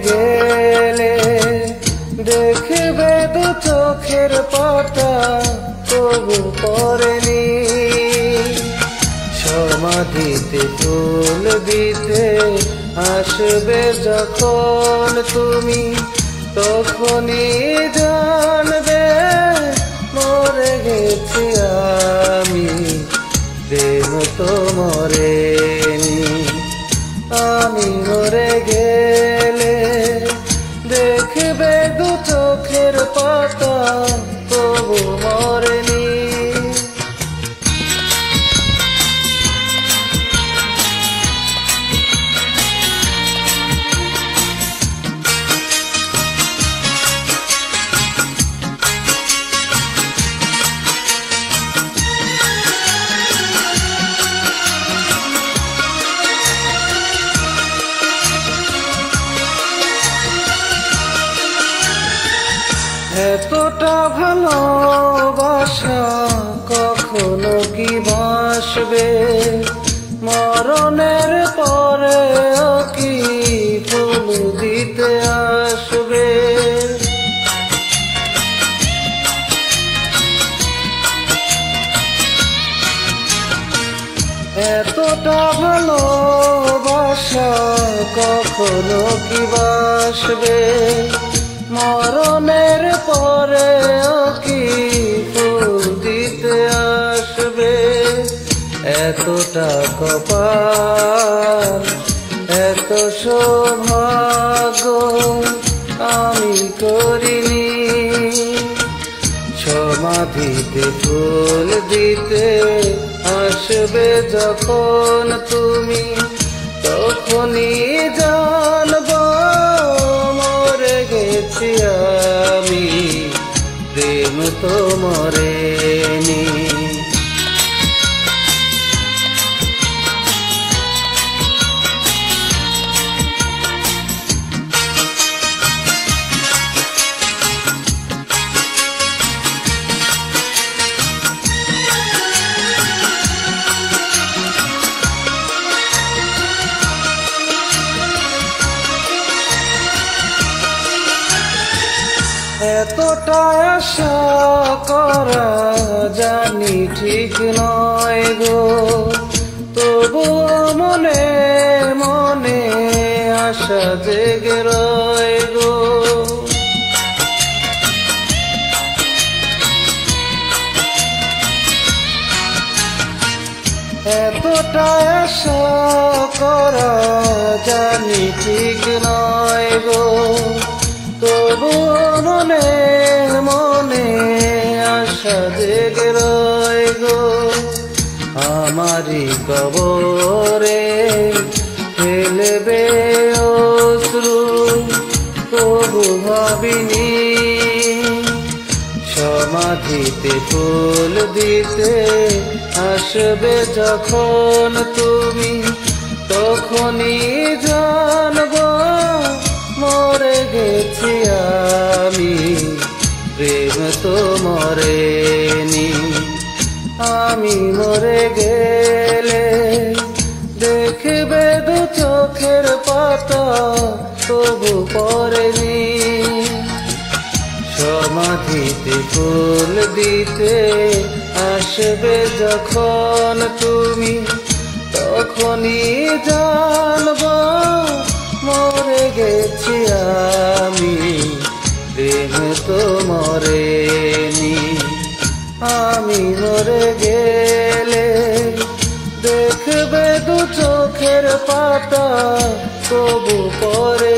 গেলে দেখবে দু চোখের পাতা তবু পড়েনি। সমাধিতে ফুল দিতে আসবে যখন তুমি, তখনই জানবে মরে গেছি আমি, প্রেম তো মরেনি। আমি মরে গেলে দেখবে দু চোখের পাতা তবু মরেনি। এতটা ভালোবাসা কখনো কি বাসবে, মরণের পরে কি ফুল দিতে আসবে। এতটা ভালোবাসা কখনো কি বাসবে, মরণের পরে কি ফুল দিতে আসবে। এতটা কপাল এত সৌভাগ্য আমি করিনি। সমাধিতে ফুল দিতে আসবে যখন তুমি, তখনই জানব মরে গেছি আমি, প্রেম তো মরেনি। এতটা আশা করা জানি ঠিক নয় গো, তবু মনে মনে আশা জেগে রয় গো। এতটা আশা করা জানি ঠিক নয় গো, তবু মনে মনে আশা জেগে রয় গো। আমারি কবরে ফেলবে অশ্রু তবু ভাবিনি। সমাধিতে ফুল দিতে আসবে যখন তুমি, তখনই জানব মরে গেছি আমি, প্রেম তো মরেনি। আমি মরে গেলে দেখবে দু চোখের পাতা তবু পড়েনি। সমাধিতে ফুল দিতে আসবে যখন তুমি, তখনই জানব মরে গেছি আমি, প্রেম তো মরেনি। আমি মরে গেলে দেখবে দু চোখের পাতা তবু পড়ে